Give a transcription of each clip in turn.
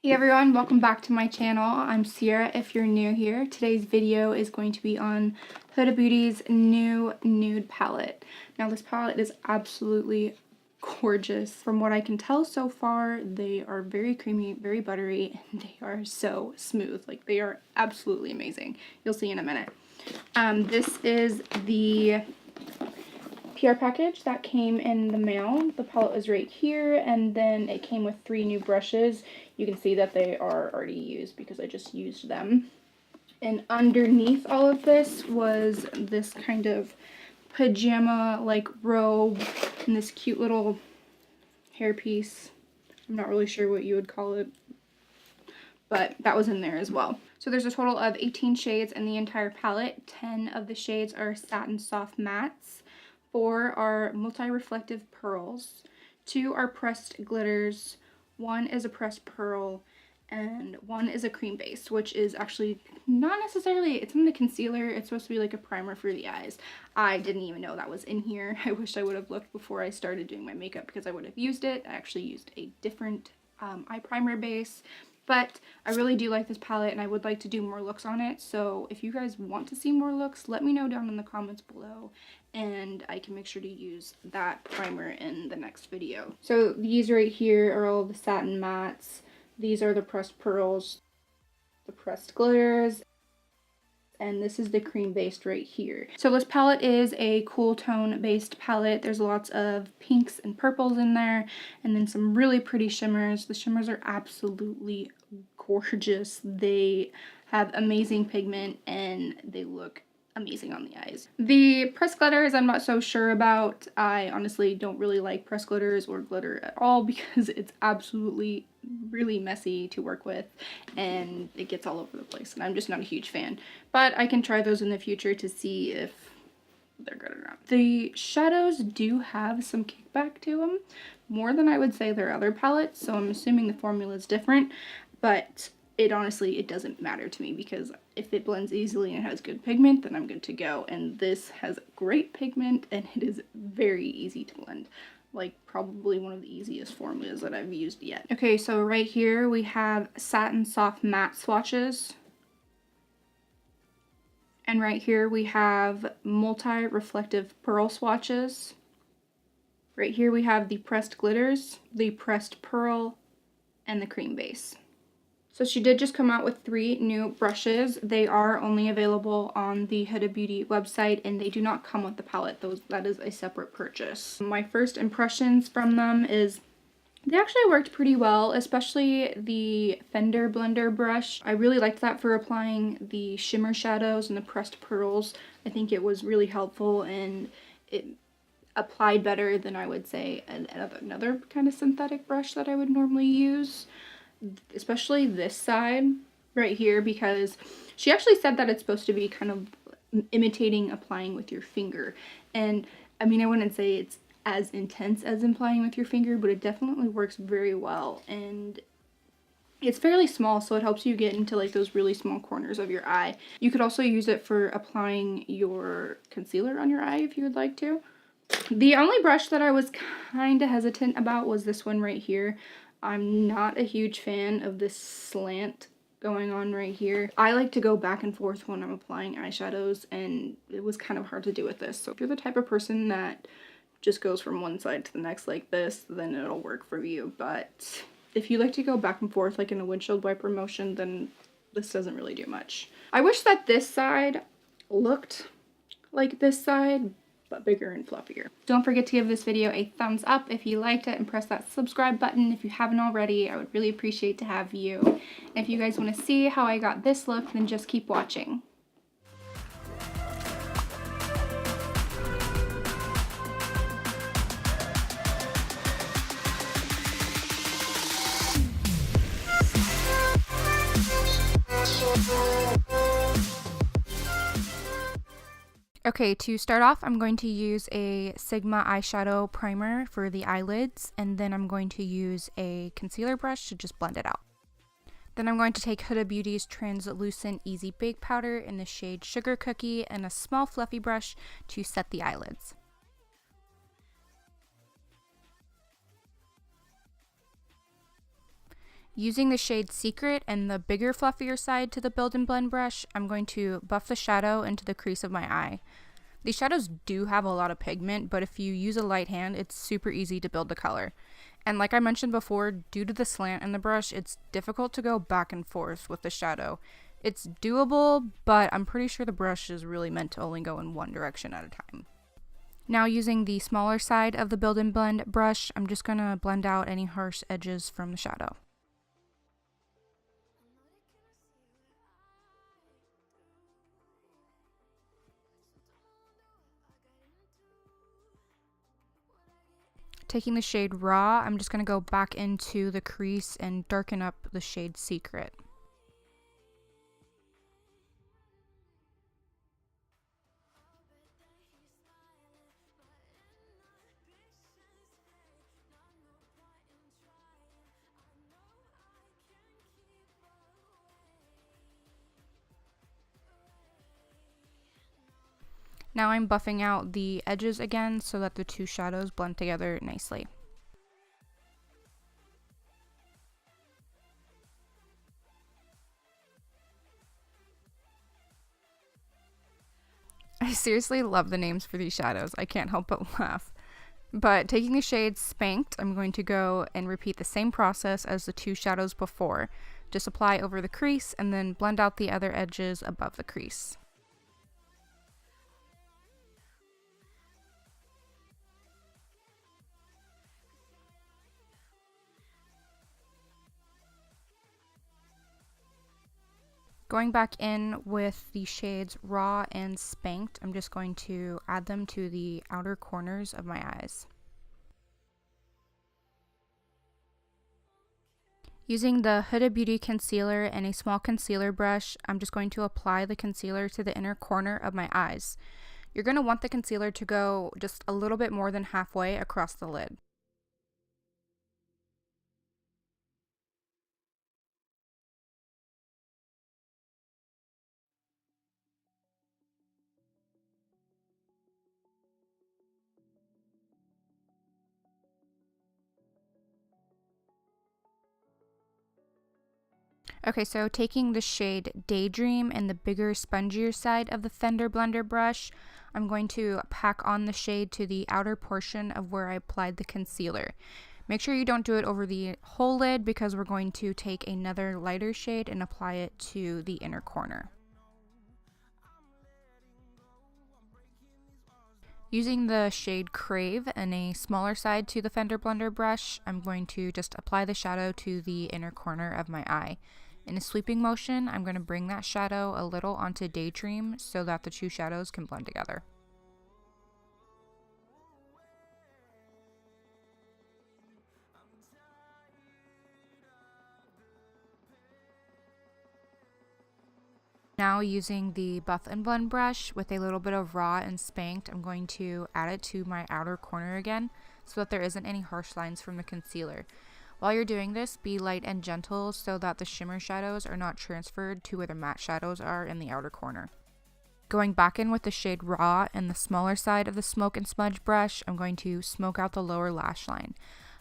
Hey everyone, welcome back to my channel. I'm Sierra if you're new here. Today's video is going to be on Huda Beauty's new nude palette. Now this palette is absolutely gorgeous. From what I can tell so far, they are very creamy, very buttery, and they are so smooth. Like, they are absolutely amazing. You'll see in a minute. This is the PR package that came in the mail. The palette was right here, and then it came with 3 new brushes. You can see that they are already used because I just used them. And underneath all of this was this kind of pajama like robe and this cute little hairpiece. I'm not really sure what you would call it, but that was in there as well. So there's a total of 18 shades in the entire palette. 10 of the shades are satin soft mattes. 4 are multi-reflective pearls. 2 are pressed glitters. 1 is a pressed pearl. And 1 is a cream base, which is actually not necessarily, it's in the concealer. It's supposed to be like a primer for the eyes. I didn't even know that was in here. I wish I would have looked before I started doing my makeup because I would have used it. I actually used a different eye primer base. But I really do like this palette and I would like to do more looks on it. So if you guys want to see more looks, let me know down in the comments below and I can make sure to use that primer in the next video. So these right here are all the satin mattes. These are the pressed pearls, the pressed glitters, and this is the cream based right here. So this palette is a cool tone based palette. There's lots of pinks and purples in there, and then some really pretty shimmers. The shimmers are absolutely gorgeous. They have amazing pigment and they look amazing on the eyes. The pressed glitters I'm not so sure about. I honestly don't really like pressed glitters or glitter at all because it's absolutely really messy to work with and it gets all over the place and I'm just not a huge fan. But I can try those in the future to see if they're good or not. The shadows do have some kickback to them, more than I would say their other palettes, so I'm assuming the formula is different, but it doesn't matter to me because if it blends easily and has good pigment, then I'm good to go. And this has great pigment and it is very easy to blend. Like probably one of the easiest formulas that I've used yet. Okay, so right here we have satin soft matte swatches. And right here we have multi-reflective pearl swatches. Right here we have the pressed glitters, the pressed pearl, and the cream base. So she did just come out with 3 new brushes. They are only available on the Huda Beauty website and they do not come with the palette. That is a separate purchase. My first impressions from them is they actually worked pretty well, especially the Fender Blender brush. I really liked that for applying the shimmer shadows and the pressed pearls. I think it was really helpful and it applied better than I would say another kind of synthetic brush that I would normally use. Especially this side right here, because she actually said that it's supposed to be kind of imitating applying with your finger. And I mean, I wouldn't say it's as intense as applying with your finger, but it definitely works very well. And it's fairly small, so it helps you get into like those really small corners of your eye. You could also use it for applying your concealer on your eye if you would like to. The only brush that I was kind of hesitant about was this one right here. I'm not a huge fan of this slant going on right here. I like to go back and forth when I'm applying eyeshadows and it was kind of hard to do with this. So if you're the type of person that just goes from one side to the next like this, then it'll work for you. But if you like to go back and forth like in a windshield wiper motion, then this doesn't really do much. I wish that this side looked like this side, but bigger and fluffier. Don't forget to give this video a thumbs up if you liked it and press that subscribe button if you haven't already. I would really appreciate to have you. And if you guys want to see how I got this look, then just keep watching. Okay, to start off, I'm going to use a Sigma eyeshadow primer for the eyelids, and then I'm going to use a concealer brush to just blend it out. Then I'm going to take Huda Beauty's Translucent Easy Bake Powder in the shade Sugar Cookie and a small fluffy brush to set the eyelids. Using the shade Secret and the bigger, fluffier side to the Build and Blend brush, I'm going to buff the shadow into the crease of my eye. These shadows do have a lot of pigment, but if you use a light hand, it's super easy to build the color. And like I mentioned before, due to the slant in the brush, it's difficult to go back and forth with the shadow. It's doable, but I'm pretty sure the brush is really meant to only go in one direction at a time. Now using the smaller side of the Build and Blend brush, I'm just going to blend out any harsh edges from the shadow. Taking the shade Raw, I'm just going to go back into the crease and darken up the shade Secret. Now I'm buffing out the edges again so that the two shadows blend together nicely. I seriously love the names for these shadows. I can't help but laugh. But taking the shade Spanked, I'm going to go and repeat the same process as the two shadows before. Just apply over the crease and then blend out the other edges above the crease. Going back in with the shades Raw and Spanked, I'm just going to add them to the outer corners of my eyes. Using the Huda Beauty concealer and a small concealer brush, I'm just going to apply the concealer to the inner corner of my eyes. You're going to want the concealer to go just a little bit more than halfway across the lid. Okay, so taking the shade Daydream and the bigger, spongier side of the Fender Blender brush, I'm going to pack on the shade to the outer portion of where I applied the concealer. Make sure you don't do it over the whole lid because we're going to take another lighter shade and apply it to the inner corner. Using the shade Crave and a smaller side to the Fender Blender brush, I'm going to just apply the shadow to the inner corner of my eye. In a sweeping motion, I'm going to bring that shadow a little onto Daydream so that the two shadows can blend together. Now using the Buff and Blend brush with a little bit of Raw and Spanked, I'm going to add it to my outer corner again so that there isn't any harsh lines from the concealer. While you're doing this, be light and gentle so that the shimmer shadows are not transferred to where the matte shadows are in the outer corner. Going back in with the shade Raw and the smaller side of the Smoke and Smudge brush, I'm going to smoke out the lower lash line.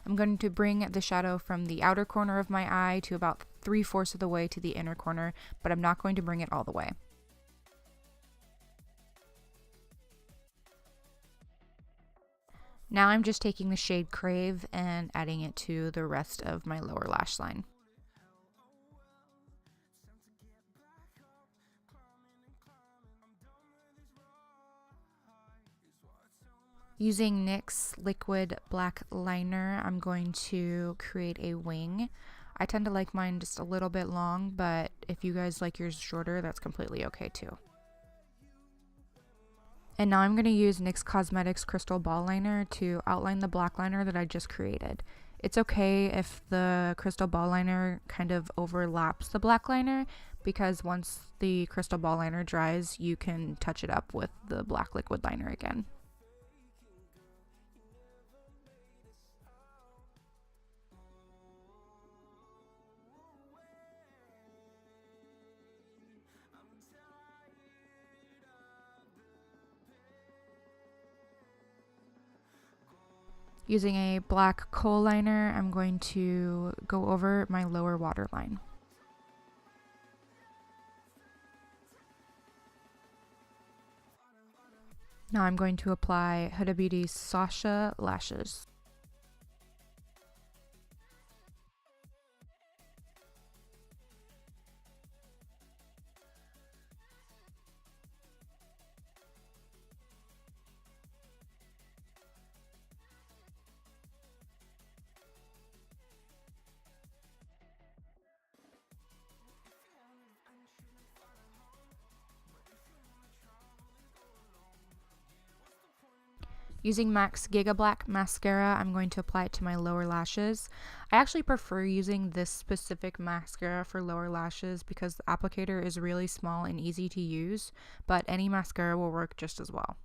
I'm going to bring the shadow from the outer corner of my eye to about 3/4 of the way to the inner corner, but I'm not going to bring it all the way. Now I'm just taking the shade Crave and adding it to the rest of my lower lash line. Using NYX liquid black liner, I'm going to create a wing. I tend to like mine just a little bit long, but if you guys like yours shorter, that's completely okay too. And now I'm going to use NYX Cosmetics Crystal Ball Liner to outline the black liner that I just created. It's okay if the crystal ball liner kind of overlaps the black liner, because once the crystal ball liner dries, you can touch it up with the black liquid liner again. Using a black kohl liner, I'm going to go over my lower waterline. Now I'm going to apply Huda Beauty's xoxo lashes. Using MAC's Giga Black mascara, I'm going to apply it to my lower lashes. I actually prefer using this specific mascara for lower lashes because the applicator is really small and easy to use, but any mascara will work just as well.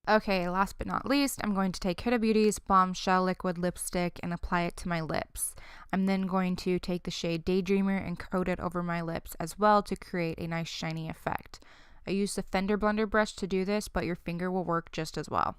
Okay, last but not least, I'm going to take Huda Beauty's Bombshell Liquid Lipstick and apply it to my lips. I'm then going to take the shade Daydreamer and coat it over my lips as well to create a nice shiny effect. I used the Fender blender brush to do this, but your finger will work just as well.